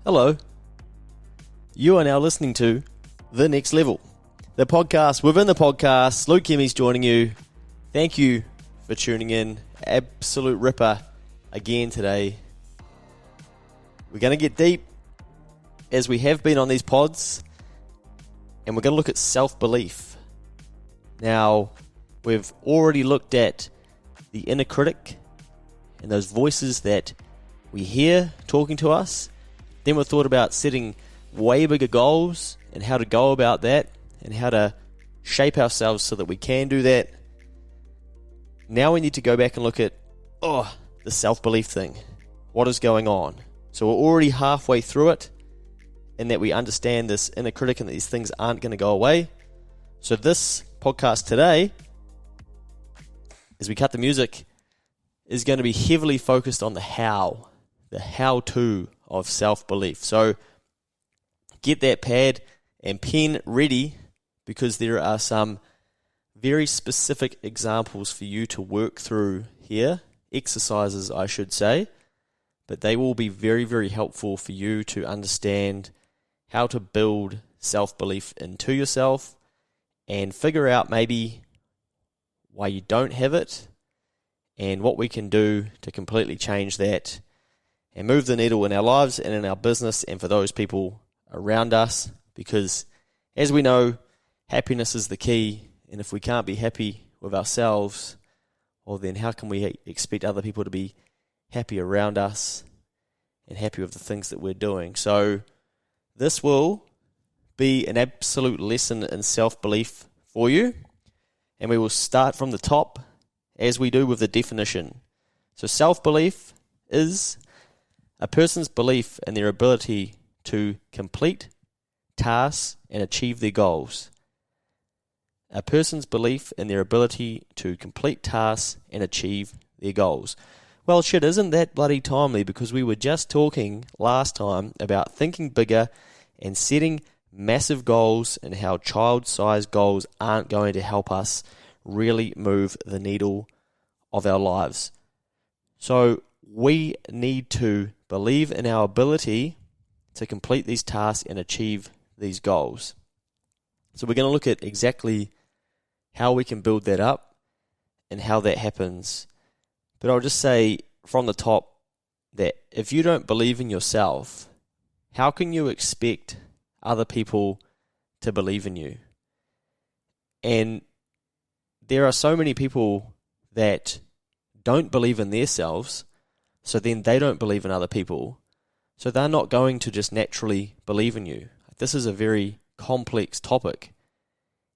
Hello. You are now listening to The Next Level, the podcast within the podcast. Luke Hemmy's joining you. Thank you for tuning in. Absolute ripper again today. We're going to get deep as we have been on these pods, and we're going to look at self-belief. Now, we've already looked at the inner critic and those voices that we hear talking to us. Then we've thought about setting way bigger goals and how to go about that and how to shape ourselves so that we can do that. Now we need to go back and look at, the self-belief thing. What is going on? So we're already halfway through it, and that we understand this inner critic and that these things aren't going to go away. So this podcast today, as we cut the music, is going to be heavily focused on the how-to of self-belief. So get that pad and pen ready, because there are some very specific examples for you to work through here, exercises I should say, but they will be very, very helpful for you to understand how to build self-belief into yourself and figure out maybe why you don't have it and what we can do to completely change that and move the needle in our lives and in our business and for those people around us. Because as we know, happiness is the key, and if we can't be happy with ourselves, well then how can we expect other people to be happy around us and happy with the things that we're doing? So this will be an absolute lesson in self-belief for you, and we will start from the top as we do with the definition. So self-belief is a person's belief in their ability to complete tasks and achieve their goals. A person's belief in their ability to complete tasks and achieve their goals. Well, shit, isn't that bloody timely? Because we were just talking last time about thinking bigger and setting massive goals, and how child-sized goals aren't going to help us really move the needle of our lives. So we need to believe in our ability to complete these tasks and achieve these goals. So we're going to look at exactly how we can build that up and how that happens. But I'll just say from the top that if you don't believe in yourself, how can you expect other people to believe in you? And there are so many people that don't believe in themselves, so then they don't believe in other people. So they're not going to just naturally believe in you. This is a very complex topic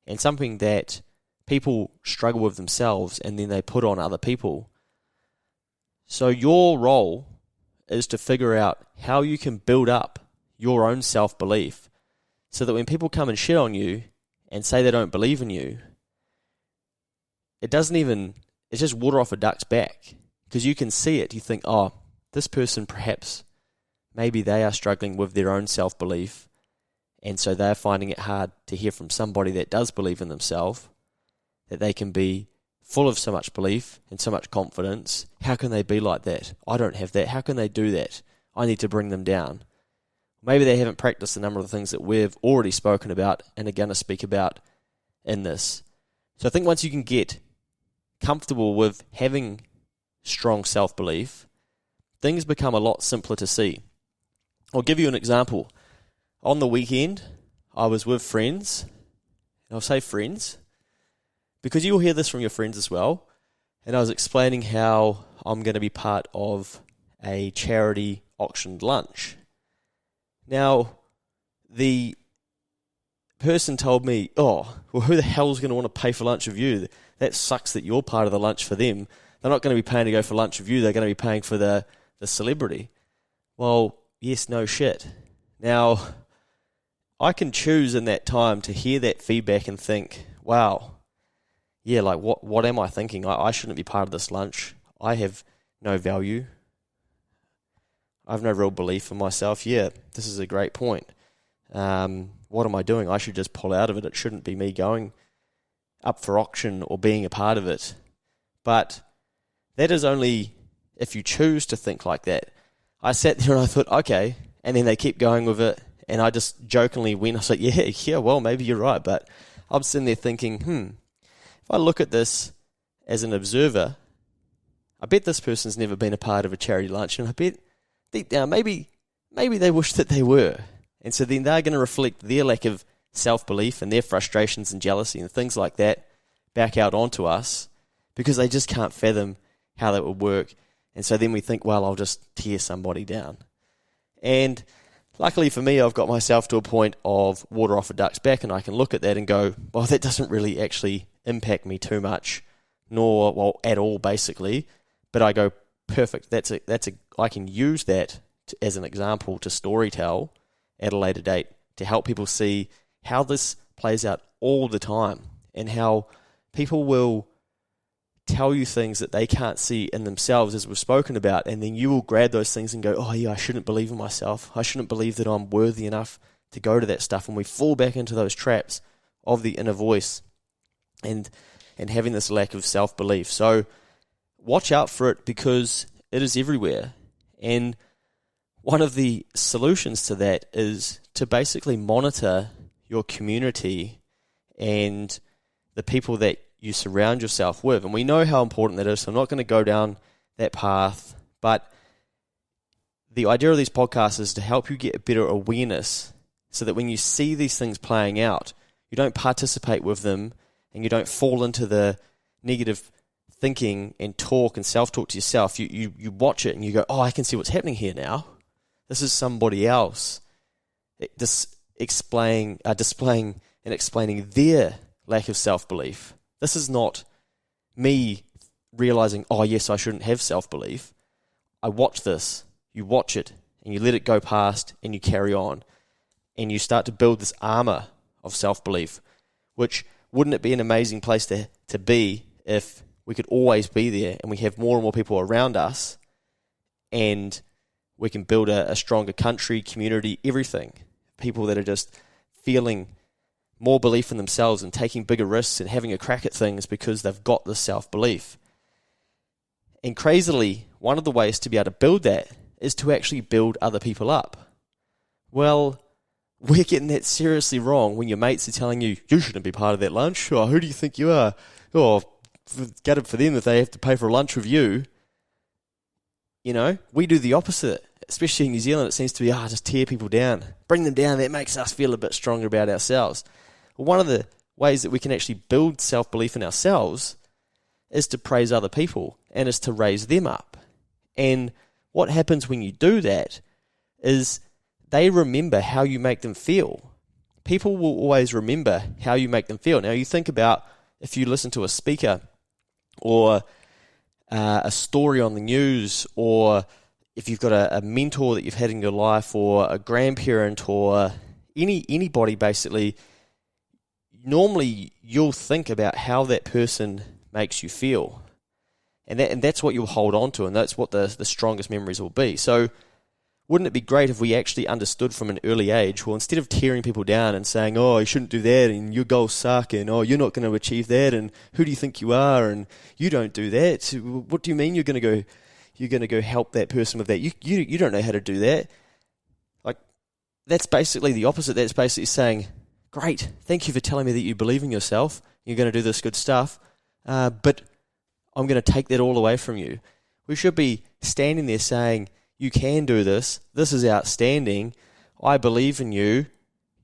and something that people struggle with themselves and then they put on other people. So your role is to figure out how you can build up your own self-belief so that when people come and shit on you and say they don't believe in you, it's just water off a duck's back. Because you can see it, you think, this person perhaps, maybe they are struggling with their own self-belief, and so they're finding it hard to hear from somebody that does believe in themselves, that they can be full of so much belief and so much confidence. How can they be like that? I don't have that. How can they do that? I need to bring them down. Maybe they haven't practiced a number of the things that we've already spoken about and are going to speak about in this. So I think once you can get comfortable with having strong self-belief, things become a lot simpler to see. I'll give you an example. On the weekend, I was with friends, and I'll say friends, because you'll hear this from your friends as well, and I was explaining how I'm going to be part of a charity auctioned lunch. Now, the person told me, who the hell's going to want to pay for lunch with you? That sucks that you're part of the lunch for them. They're not going to be paying to go for lunch with you. They're going to be paying for the celebrity. Well, yes, no shit. Now, I can choose in that time to hear that feedback and think, wow, yeah, like what am I thinking? I shouldn't be part of this lunch. I have no value. I have no real belief in myself. Yeah, this is a great point. What am I doing? I should just pull out of it. It shouldn't be me going up for auction or being a part of it. But that is only if you choose to think like that. I sat there and I thought, okay, And then they keep going with it. And I just jokingly went, I was like, yeah, well, maybe you're right. But I'm sitting there thinking, if I look at this as an observer, I bet this person's never been a part of a charity lunch. And I bet deep down, maybe they wish that they were. And so then they're going to reflect their lack of self-belief and their frustrations and jealousy and things like that back out onto us because they just can't fathom how that would work. And so then we think, well, I'll just tear somebody down. And luckily for me, I've got myself to a point of water off a duck's back, and I can look at that and go, well, that doesn't really actually impact me too much, well, at all, basically. But I go, perfect. I can use that as an example to storytell at a later date to help people see how this plays out all the time and how people will tell you things that they can't see in themselves, as we've spoken about, and then you will grab those things and go, oh yeah, I shouldn't believe in myself. I shouldn't believe that I'm worthy enough to go to that stuff. And we fall back into those traps of the inner voice and having this lack of self-belief. So watch out for it because it is everywhere. And one of the solutions to that is to basically monitor your community and the people that you surround yourself with. And we know how important that is, so I'm not going to go down that path. But the idea of these podcasts is to help you get a better awareness so that when you see these things playing out, you don't participate with them and you don't fall into the negative thinking and talk and self-talk to yourself. You watch it and you go, oh, I can see what's happening here now. This is somebody else displaying and explaining their lack of self-belief. This is not me realizing, oh yes, I shouldn't have self-belief. I watch this, you watch it, and you let it go past, and you carry on. And you start to build this armor of self-belief, which wouldn't it be an amazing place to be if we could always be there and we have more and more people around us and we can build a stronger country, community, everything. People that are just feeling more belief in themselves and taking bigger risks and having a crack at things because they've got this self-belief. And crazily, one of the ways to be able to build that is to actually build other people up. Well, we're getting that seriously wrong when your mates are telling you, you shouldn't be part of that lunch. Oh, who do you think you are? Oh, get it for them if they have to pay for a lunch with you. You know, we do the opposite. Especially in New Zealand, it seems to be, just tear people down. Bring them down. That makes us feel a bit stronger about ourselves. Well, one of the ways that we can actually build self-belief in ourselves is to praise other people and is to raise them up. And what happens when you do that is they remember how you make them feel. People will always remember how you make them feel. Now, you think about if you listen to a speaker or a story on the news, or if you've got a mentor that you've had in your life, or a grandparent, or anybody basically, normally you'll think about how that person makes you feel. And that's what you'll hold on to, and that's what the strongest memories will be. So wouldn't it be great if we actually understood from an early age, well, instead of tearing people down and saying, oh, you shouldn't do that, and your goals suck, and oh, you're not going to achieve that, and who do you think you are, and you don't do that. What do you mean you're going to go help that person with that? You don't know how to do that. Like, that's basically the opposite. That's basically saying, great, thank you for telling me that you believe in yourself, you're going to do this good stuff, but I'm going to take that all away from you. We should be standing there saying, you can do this. This is outstanding. I believe in you.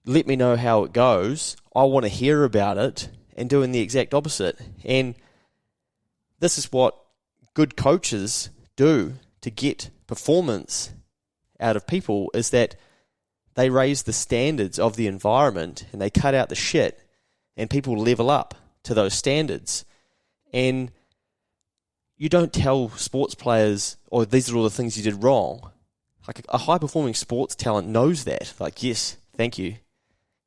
Let me know how it goes. I want to hear about it. And doing the exact opposite. And this is what good coaches do to get performance out of people, is that they raise the standards of the environment and they cut out the shit, and people level up to those standards. And you don't tell sports players, oh, these are all the things you did wrong. Like, a high-performing sports talent knows that. Like, yes, thank you.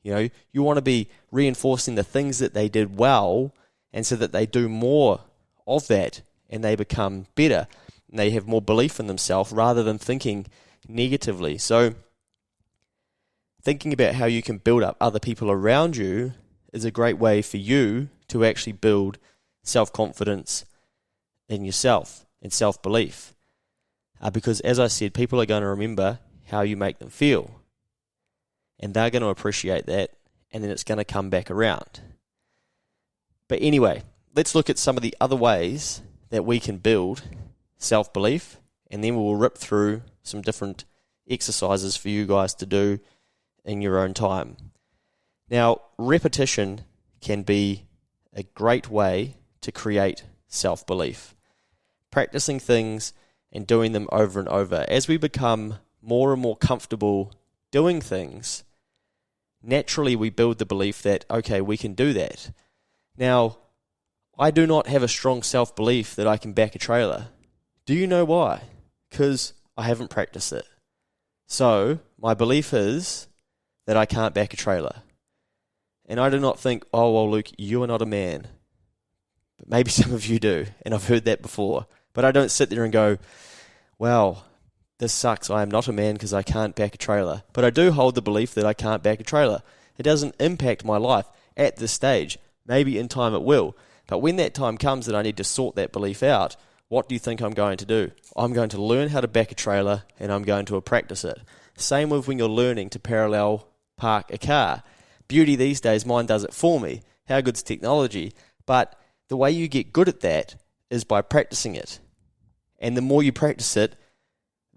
You know, you want to be reinforcing the things that they did well, and so that they do more of that and they become better and they have more belief in themselves rather than thinking negatively. So thinking about how you can build up other people around you is a great way for you to actually build self-confidence in yourself and self-belief. Because as I said, people are going to remember how you make them feel. And they're going to appreciate that, and then it's going to come back around. But anyway, let's look at some of the other ways that we can build self-belief, and then we'll rip through some different exercises for you guys to do in your own time. Now, repetition can be a great way to create self-belief. Practicing things and doing them over and over. As we become more and more comfortable doing things, naturally we build the belief that, okay, we can do that. Now, I do not have a strong self-belief that I can back a trailer. Do you know why? Because I haven't practiced it. So, my belief is that I can't back a trailer. And I do not think, oh, well, Luke, you are not a man. But maybe some of you do, and I've heard that before. But I don't sit there and go, well, this sucks, I am not a man because I can't back a trailer. But I do hold the belief that I can't back a trailer. It doesn't impact my life at this stage. Maybe in time it will. But when that time comes that I need to sort that belief out, what do you think I'm going to do? I'm going to learn how to back a trailer, and I'm going to practice it. Same with when you're learning to parallel park a car. Beauty these days, mine does it for me. How good's technology? But the way you get good at that is by practicing it. And the more you practice it,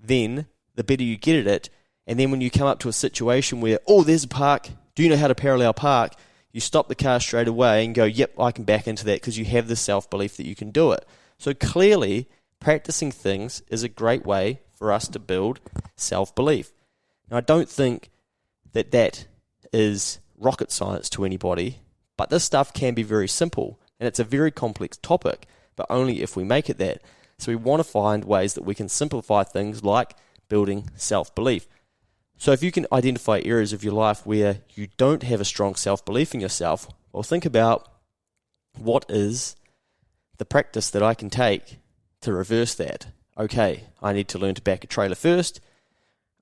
then the better you get at it. And then when you come up to a situation where, oh, there's a park, do you know how to parallel park? You stop the car straight away and go, yep, I can back into that, because you have the self-belief that you can do it. So clearly, practicing things is a great way for us to build self-belief. Now, I don't think that that is rocket science to anybody, but this stuff can be very simple, and it's a very complex topic, but only if we make it that. So we want to find ways that we can simplify things like building self-belief. So if you can identify areas of your life where you don't have a strong self-belief in yourself, well, think about what is the practice that I can take to reverse that. Okay, I need to learn to back a trailer first.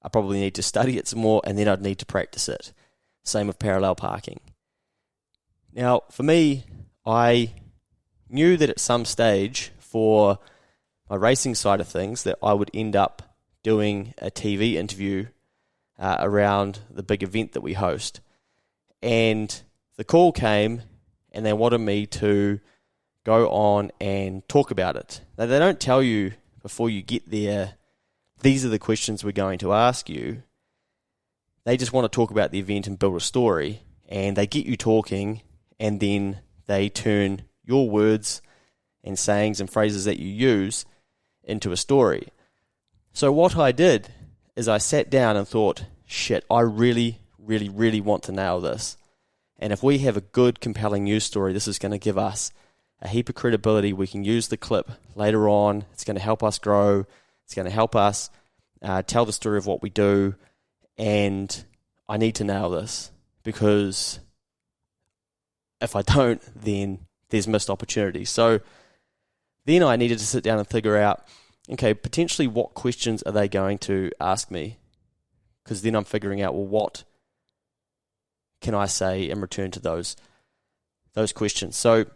I probably need to study it some more, and then I'd need to practice it. Same with parallel parking. Now, for me, I knew that at some stage for my racing side of things that I would end up doing a TV interview around the big event that we host. And the call came, and they wanted me to go on and talk about it. Now, they don't tell you before you get there, these are the questions we're going to ask you. They just want to talk about the event and build a story, and they get you talking, and then they turn your words and sayings and phrases that you use into a story. So what I did is I sat down and thought, shit, I really, really, really want to nail this. And if we have a good, compelling news story, this is going to give us a heap of credibility. We can use the clip later on. It's going to help us grow. It's going to help us tell the story of what we do. And I need to nail this, because if I don't, then there's missed opportunities. So then I needed to sit down and figure out, okay, potentially what questions are they going to ask me? Because then I'm figuring out, well, what can I say in return to those questions? So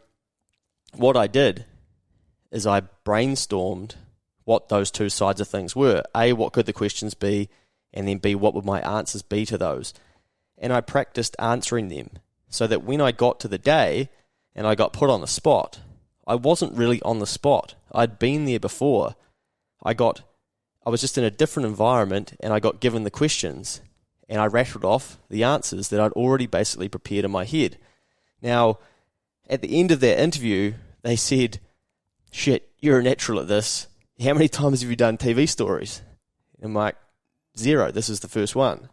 what I did is I brainstormed what those two sides of things were. A, what could the questions be? And then B, what would my answers be to those? And I practiced answering them so that when I got to the day and I got put on the spot, I wasn't really on the spot. I'd been there before. I was just in a different environment, and I got given the questions, and I rattled off the answers that I'd already basically prepared in my head. Now, at the end of that interview, they said, shit, you're a natural at this. How many times have you done TV stories? And I'm like, 0. This is the first one.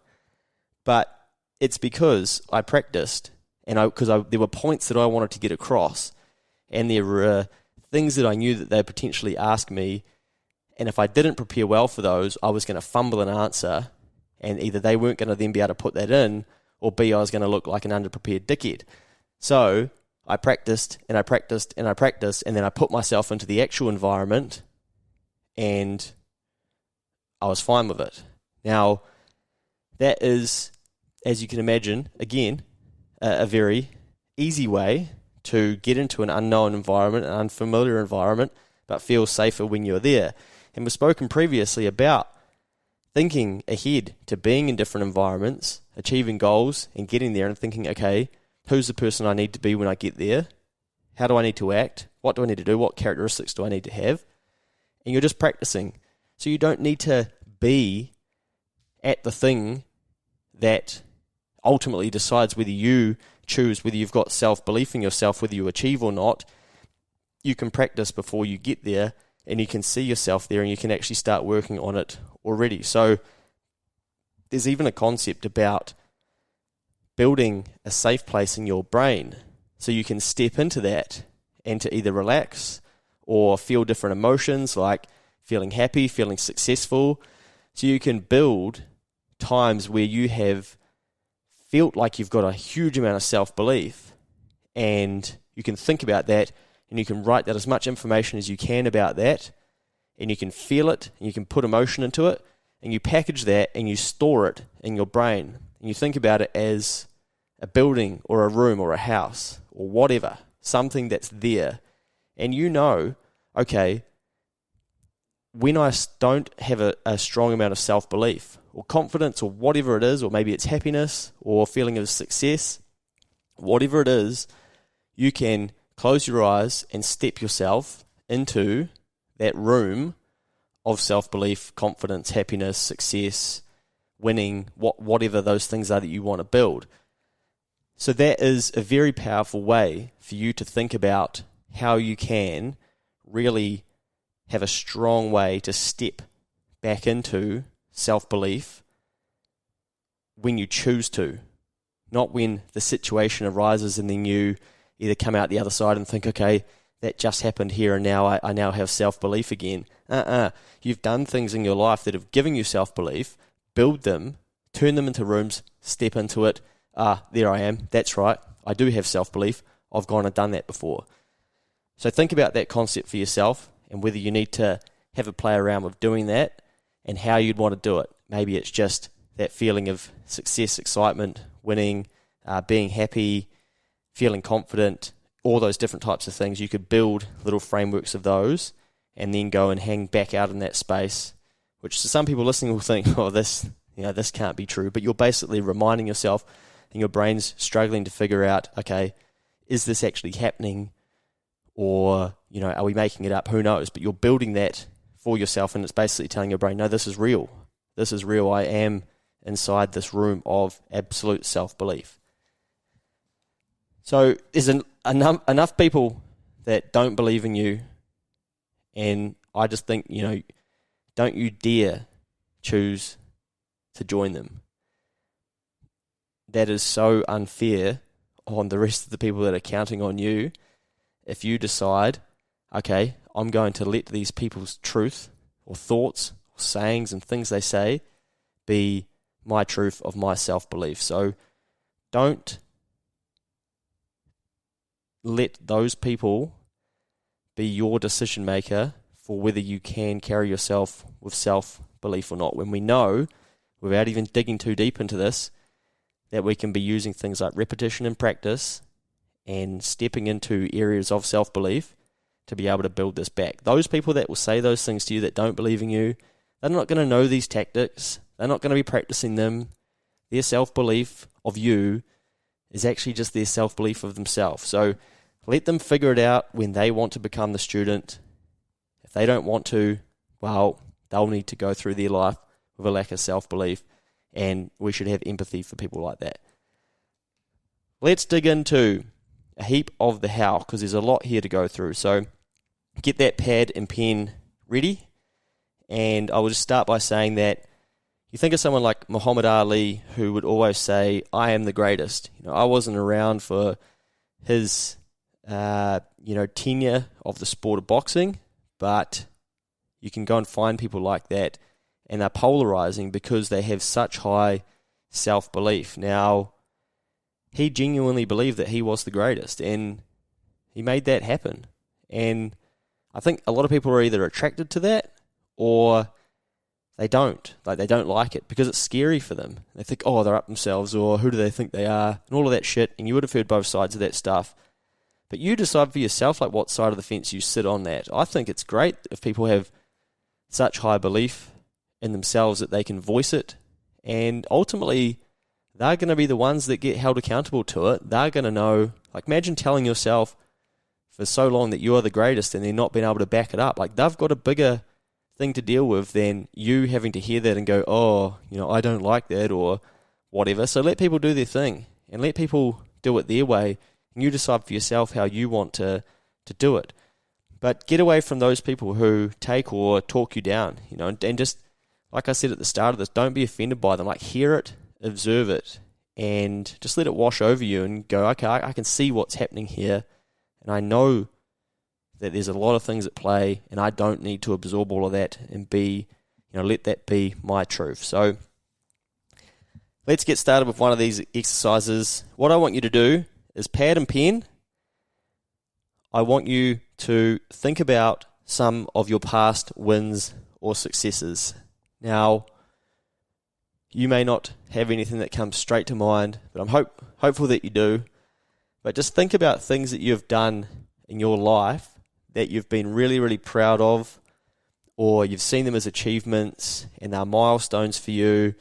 But it's because I practiced, and there were points that I wanted to get across, and there were things that I knew that they'd potentially ask me, and if I didn't prepare well for those, I was going to fumble an answer, and either they weren't going to then be able to put that in, or B, I was going to look like an underprepared dickhead. So I practiced, and I practiced, and I practiced, and then I put myself into the actual environment, and I was fine with it. Now, that is, as you can imagine, again, a very easy way to get into an unknown environment, an unfamiliar environment, but feel safer when you're there. And we've spoken previously about thinking ahead to being in different environments, achieving goals and getting there and thinking, okay, who's the person I need to be when I get there? How do I need to act? What do I need to do? What characteristics do I need to have? And you're just practicing. So you don't need to be at the thing that ultimately decides whether you choose, whether you've got self-belief in yourself, whether you achieve or not. You can practice before you get there, and you can see yourself there, and you can actually start working on it already. So there's even a concept about building a safe place in your brain so you can step into that and to either relax or feel different emotions like feeling happy, feeling successful. So you can build times where you have felt like you've got a huge amount of self-belief, and you can think about that, and you can write that as much information as you can about that, and you can feel it, and you can put emotion into it, and you package that and you store it in your brain, and you think about it as a building or a room or a house or whatever, something that's there. And you know, okay, when I don't have a strong amount of self-belief or confidence or whatever it is, or maybe it's happiness or feeling of success, whatever it is, you can close your eyes and step yourself into that room of self-belief, confidence, happiness, success, winning, whatever those things are that you want to build. So that is a very powerful way for you to think about how you can really have a strong way to step back into self-belief when you choose to, not when the situation arises and then you either come out the other side and think, okay, that just happened here and now I now have self-belief again. You've done things in your life that have given you self-belief, build them, turn them into rooms, step into it. There I am, that's right, I do have self-belief, I've gone and done that before. So think about that concept for yourself and whether you need to have a play around with doing that and how you'd want to do it. Maybe it's just that feeling of success, excitement, winning, being happy, feeling confident, all those different types of things. You could build little frameworks of those and then go and hang back out in that space, which to some people listening will think, oh, this can't be true. But you're basically reminding yourself, and your brain's struggling to figure out, okay, is this actually happening? Or, are we making it up? Who knows? But you're building that for yourself, and it's basically telling your brain, no, this is real. This is real. I am inside this room of absolute self-belief. So there's enough people that don't believe in you, and I just think, don't you dare choose to join them. That is so unfair on the rest of the people that are counting on you. If you decide, okay, I'm going to let these people's truth or thoughts or sayings and things they say be my truth of my self-belief. So don't let those people be your decision maker for whether you can carry yourself with self-belief or not. When we know, without even digging too deep into this, that we can be using things like repetition and practice and stepping into areas of self-belief to be able to build this back. Those people that will say those things to you that don't believe in you, they're not going to know these tactics. They're not going to be practicing them. Their self-belief of you is actually just their self-belief of themselves. So let them figure it out when they want to become the student. If they don't want to, well, they'll need to go through their life with a lack of self-belief, and we should have empathy for people like that. Let's dig into a heap of the how, because there's a lot here to go through. So get that pad and pen ready, and I will just start by saying that you think of someone like Muhammad Ali, who would always say, I am the greatest. I wasn't around for his tenure of the sport of boxing, but you can go and find people like that, and they're polarizing because they have such high self-belief. Now, he genuinely believed that he was the greatest, and he made that happen. And I think a lot of people are either attracted to that or they don't. They don't like it because it's scary for them. They think, oh, they're up themselves, or who do they think they are, and all of that shit. And you would have heard both sides of that stuff. But you decide for yourself what side of the fence you sit on that. I think it's great if people have such high belief in themselves that they can voice it, and ultimately they're going to be the ones that get held accountable to it. They're going to know, like imagine telling yourself for so long that you are the greatest and then not being able to back it up. Like they've got a bigger thing to deal with than you having to hear that and go, oh, I don't like that or whatever. So let people do their thing and let people do it their way, and you decide for yourself how you want to do it. But get away from those people who take or talk you down, and just, like I said at the start of this, don't be offended by them. Like hear it, observe it, and just let it wash over you and go, okay, I can see what's happening here, and I know that there's a lot of things at play, and I don't need to absorb all of that and let that be my truth. So let's get started with one of these exercises. What I want you to do is pad and pen. I want you to think about some of your past wins or successes. Now, you may not have anything that comes straight to mind, but I'm hopeful that you do. But just think about things that you've done in your life that you've been really, really proud of, or you've seen them as achievements and they're milestones for you,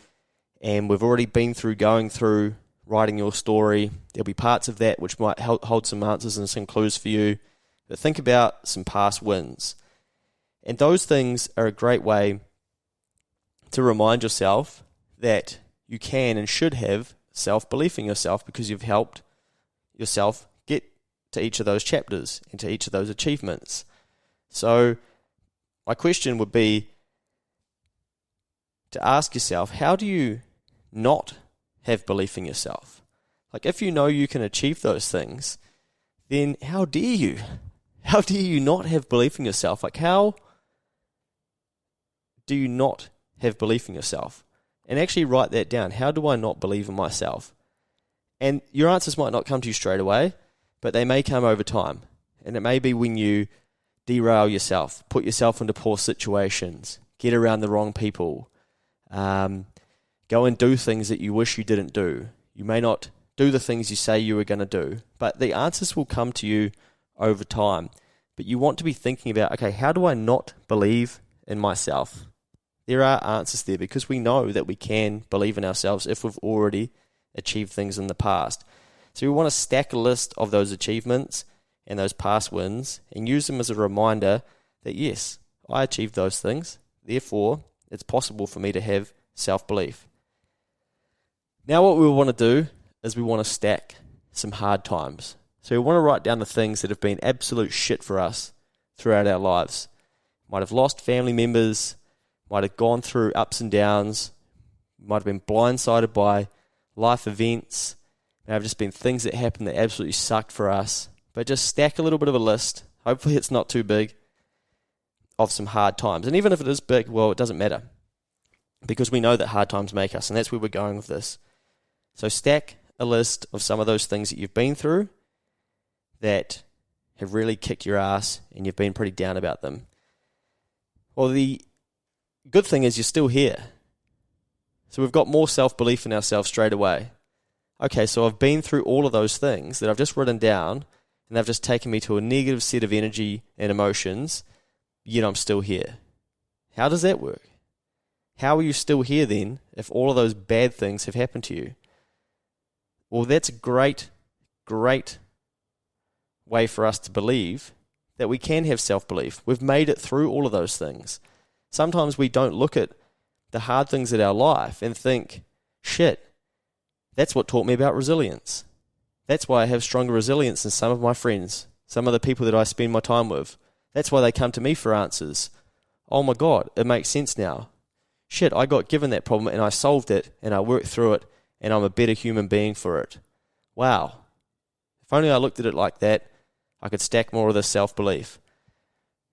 and we've already been through going through writing your story. There'll be parts of that which might hold some answers and some clues for you, but think about some past wins. And those things are a great way to remind yourself that you can and should have self-belief in yourself, because you've helped yourself get to each of those chapters and to each of those achievements. So my question would be to ask yourself, how do you not have belief in yourself? Like if you know you can achieve those things, then how dare you? How dare you not have belief in yourself? Like how do you not have belief in yourself? And actually write that down. How do I not believe in myself? And your answers might not come to you straight away, but they may come over time. And it may be when you derail yourself, put yourself into poor situations, get around the wrong people, go and do things that you wish you didn't do. You may not do the things you say you were going to do, but the answers will come to you over time. But you want to be thinking about, okay, how do I not believe in myself? There are answers there, because we know that we can believe in ourselves if we've already achieved things in the past. So we want to stack a list of those achievements and those past wins and use them as a reminder that yes, I achieved those things, therefore it's possible for me to have self-belief. Now what we want to do is we want to stack some hard times. So we want to write down the things that have been absolute shit for us throughout our lives. Might have lost family members, might have gone through ups and downs, might have been blindsided by life events, may have just been things that happened that absolutely sucked for us. But just stack a little bit of a list, hopefully it's not too big, of some hard times. And even if it is big, well, it doesn't matter, because we know that hard times make us, and that's where we're going with this. So stack a list of some of those things that you've been through that have really kicked your ass and you've been pretty down about them. Well, the good thing is you're still here. So we've got more self-belief in ourselves straight away. Okay, so I've been through all of those things that I've just written down, and they've just taken me to a negative set of energy and emotions, yet I'm still here. How does that work? How are you still here then if all of those bad things have happened to you? Well, that's a great way for us to believe that we can have self-belief. We've made it through all of those things. Sometimes we don't look at the hard things in our life and think, shit, that's what taught me about resilience. That's why I have stronger resilience than some of my friends, some of the people that I spend my time with. That's why they come to me for answers. Oh my God, it makes sense now. Shit, I got given that problem and I solved it and I worked through it and I'm a better human being for it. Wow. If only I looked at it like that, I could stack more of this self-belief.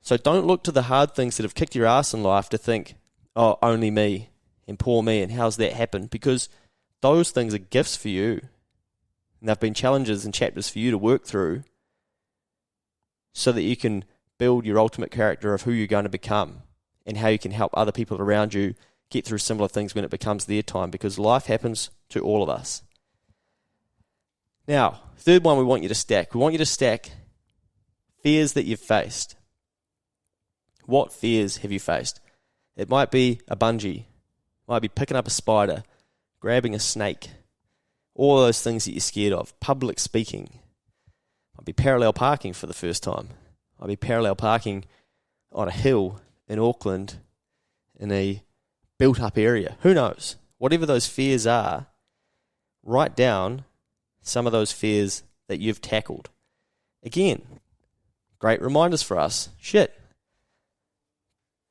So don't look to the hard things that have kicked your ass in life to think, oh, only me and poor me and how's that happened? Because those things are gifts for you. And they've been challenges and chapters for you to work through so that you can build your ultimate character of who you're going to become and how you can help other people around you get through similar things when it becomes their time, because life happens to all of us. Now, third one we want you to stack. We want you to stack fears that you've faced. What fears have you faced? It might be a bungee, might be picking up a spider, grabbing a snake, all those things that you're scared of. Public speaking, might be parallel parking for the first time, might be parallel parking on a hill in Auckland in a built-up area. Who knows? Whatever those fears are, write down some of those fears that you've tackled. Again, great reminders for us. Shit,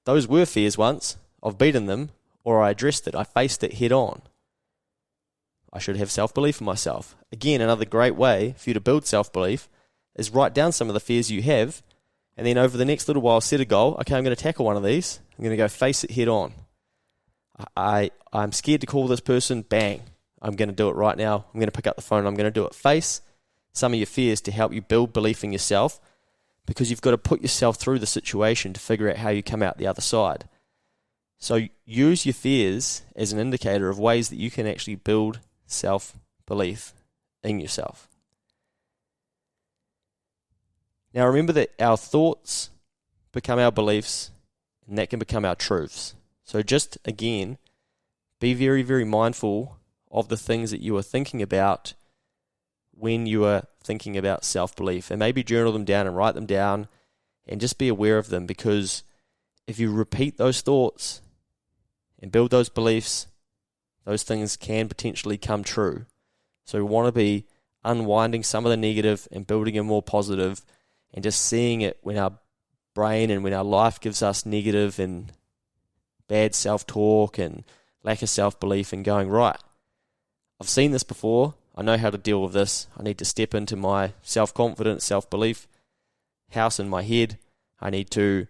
those were fears once. I've beaten them, or I addressed it. I faced it head on. I should have self-belief in myself. Again, another great way for you to build self-belief is write down some of the fears you have, and then over the next little while set a goal. Okay, I'm going to tackle one of these. I'm going to go face it head on. I'm scared to call this person. Bang. I'm going to do it right now. I'm going to pick up the phone. I'm going to do it. Face some of your fears to help you build belief in yourself, because you've got to put yourself through the situation to figure out how you come out the other side. So use your fears as an indicator of ways that you can actually build self-belief in yourself. Now remember that our thoughts become our beliefs, and that can become our truths. So just, again, be very, very mindful of the things that you are thinking about when you are thinking about self-belief. And maybe journal them down and write them down and just be aware of them, because if you repeat those thoughts and build those beliefs, those things can potentially come true. So we want to be unwinding some of the negative and building a more positive, and just seeing it when our brain and when our life gives us negative and bad self-talk and lack of self-belief, and going, right, I've seen this before, I know how to deal with this, I need to step into my self-confidence, self-belief house in my head, I need to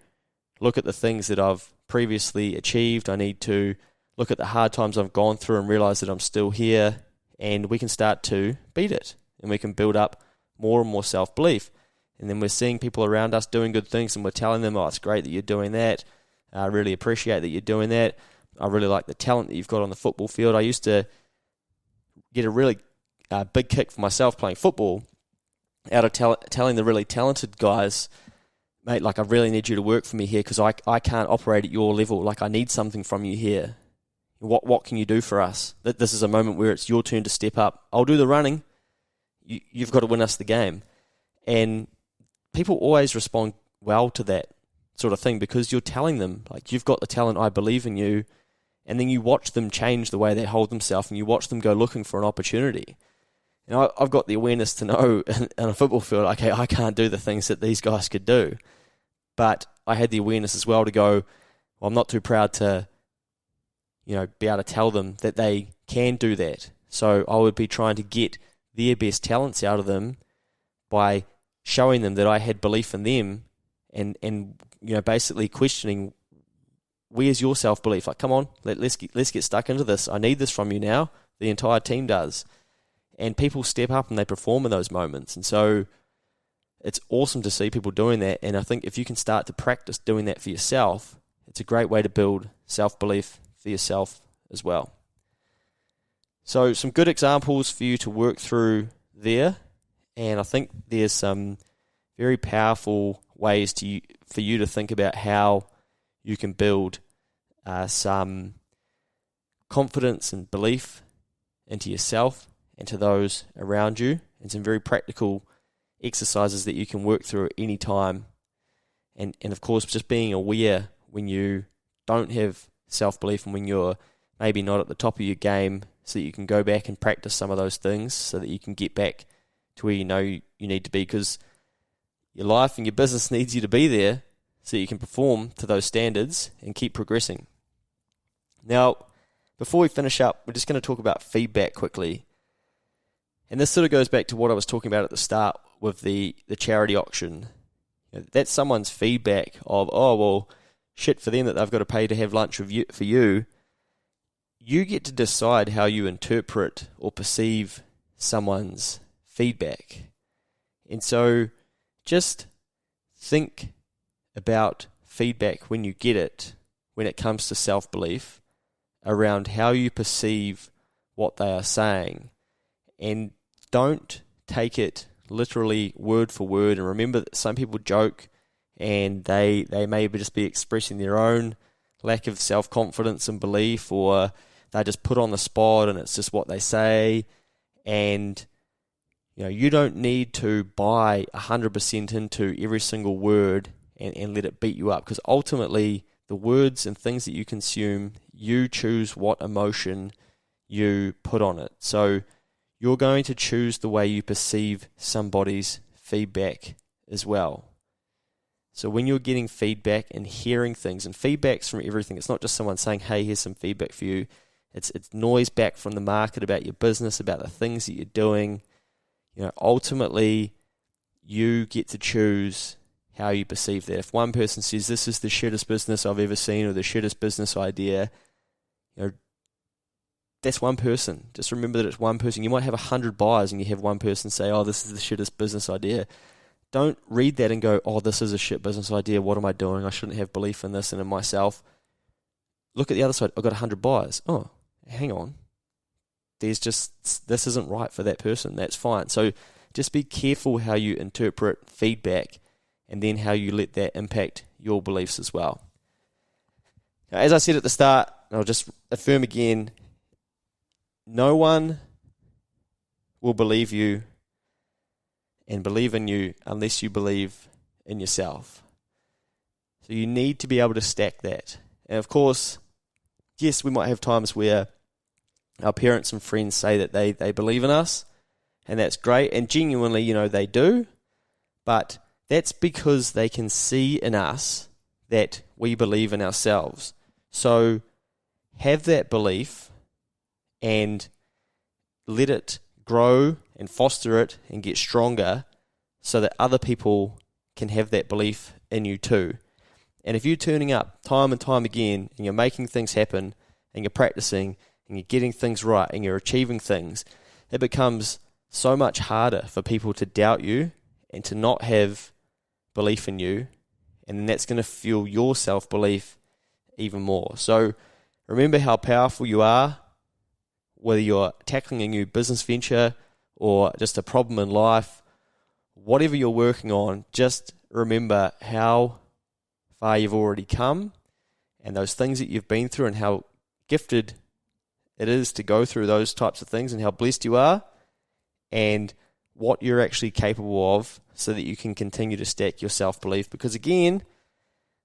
look at the things that I've previously achieved, I need to look at the hard times I've gone through and realize that I'm still here, and we can start to beat it, and we can build up more and more self-belief. And then we're seeing people around us doing good things, and we're telling them, oh, it's great that you're doing that, I really appreciate that you're doing that, I really like the talent that you've got on the football field. I used to get a really big kick for myself playing football out of telling the really talented guys, mate, like, I really need you to work for me here, because I can't operate at your level, like, I need something from you here. What can you do for us? That this is a moment where it's your turn to step up. I'll do the running. You've got to win us the game. And people always respond well to that sort of thing, because you're telling them, like, you've got the talent, I believe in you, and then you watch them change the way they hold themselves, and you watch them go looking for an opportunity. And I've got the awareness to know in a football field, okay, I can't do the things that these guys could do. But I had the awareness as well to go, well, I'm not too proud to, be able to tell them that they can do that. So I would be trying to get their best talents out of them by showing them that I had belief in them, and basically questioning, where's your self-belief? Like, come on, let's get stuck into this. I need this from you now. The entire team does. And people step up and they perform in those moments. And so it's awesome to see people doing that. And I think if you can start to practice doing that for yourself, it's a great way to build self-belief for yourself as well. So some good examples for you to work through there. And I think there's some very powerful ways for you to think about how you can build some confidence and belief into yourself and to those around you, and some very practical exercises that you can work through at any time. And of course, just being aware when you don't have self-belief and when you're maybe not at the top of your game, so that you can go back and practice some of those things so that you can get back to where you know you need to be, because your life and your business needs you to be there so you can perform to those standards and keep progressing. Now, before we finish up, we're just going to talk about feedback quickly. And this sort of goes back to what I was talking about at the start with the charity auction. That's someone's feedback of, oh, well, shit for them that they've got to pay to have lunch with you, for you. You get to decide how you interpret or perceive someone's feedback. And so just think about feedback when you get it, when it comes to self-belief, around how you perceive what they are saying. And don't take it literally word for word. And remember that some people joke and they may just be expressing their own lack of self-confidence and belief, or they're just put on the spot and it's just what they say. And you don't need to buy 100% into every single word and let it beat you up, because ultimately the words and things that you consume, you choose what emotion you put on it. So you're going to choose the way you perceive somebody's feedback as well. So when you're getting feedback and hearing things, and feedback's from everything, it's not just someone saying, hey, here's some feedback for you. It's noise back from the market about your business, about the things that you're doing. Ultimately, you get to choose how you perceive that. If one person says, this is the shittest business I've ever seen, or the shittest business idea, that's one person. Just remember that it's one person. You might have 100 buyers and you have one person say, oh, this is the shittest business idea. Don't read that and go, oh, this is a shit business idea. What am I doing? I shouldn't have belief in this and in myself. Look at the other side. I've got 100 buyers. Oh, hang on. This isn't right for that person. That's fine. So just be careful how you interpret feedback and then how you let that impact your beliefs as well. Now, as I said at the start, I'll just affirm again, no one will believe you and believe in you unless you believe in yourself. So you need to be able to stack that. And of course, yes, we might have times where our parents and friends say that they believe in us, and that's great, and genuinely, they do, but that's because they can see in us that we believe in ourselves. So have that belief and let it grow and foster it and get stronger so that other people can have that belief in you too. And if you're turning up time and time again and you're making things happen and you're practicing and you're getting things right and you're achieving things, it becomes so much harder for people to doubt you and to not have belief in you, and then that's going to fuel your self-belief even more. So remember how powerful you are, whether you're tackling a new business venture or just a problem in life, whatever you're working on, just remember how far you've already come and those things that you've been through and how gifted it is to go through those types of things and how blessed you are and what you're actually capable of so that you can continue to stack your self-belief. Because again,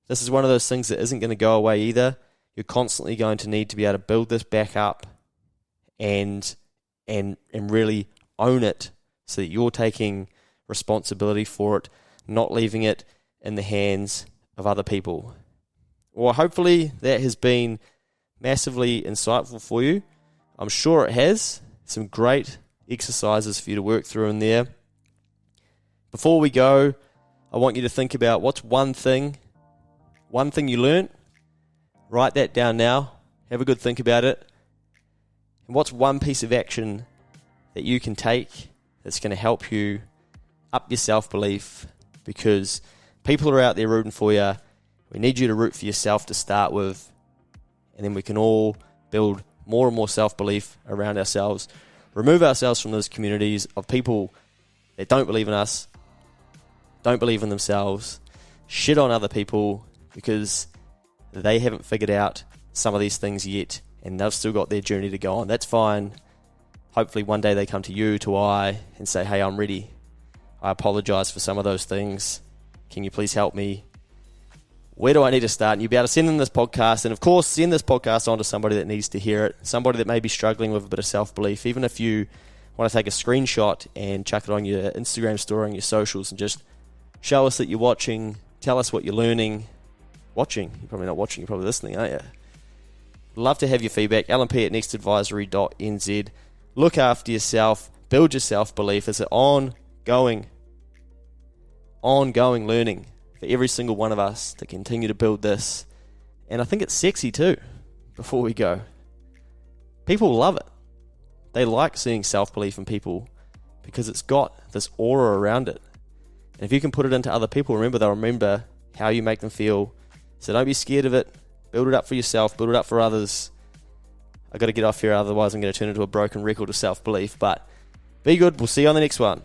this is one of those things that isn't going to go away either. You're constantly going to need to be able to build this back up and really own it so that you're taking responsibility for it, not leaving it in the hands of other people. Well, hopefully that has been massively insightful for you. I'm sure it has. Some great exercises for you to work through in there. Before we go, I want you to think about what's one thing you learnt. Write that down now. Have a good think about it. And what's one piece of action that you can take that's going to help you up your self-belief, because people are out there rooting for you. We need you to root for yourself to start with, and then we can all build more and more self-belief around ourselves. Remove ourselves from those communities of people that don't believe in us, don't believe in themselves, shit on other people because they haven't figured out some of these things yet and they've still got their journey to go on. That's fine. Hopefully one day they come to you, to I, and say, hey, I'm ready. I apologize for some of those things. Can you please help me? Where do I need to start? And you'll be able to send them this podcast. And of course, send this podcast on to somebody that needs to hear it. Somebody that may be struggling with a bit of self-belief. Even if you want to take a screenshot and chuck it on your Instagram story and your socials and just show us that you're watching. Tell us what you're learning. Watching. You're probably not watching. You're probably listening, aren't you? Love to have your feedback. lmp@nextadvisory.nz. Look after yourself. Build your self-belief. It's an ongoing learning for every single one of us to continue to build this. And I think it's sexy too, before we go. People love it. They like seeing self-belief in people because it's got this aura around it. And if you can put it into other people, they'll remember how you make them feel. So don't be scared of it. Build it up for yourself. Build it up for others. I've got to get off here, otherwise I'm going to turn into a broken record of self-belief. But be good. We'll see you on the next one.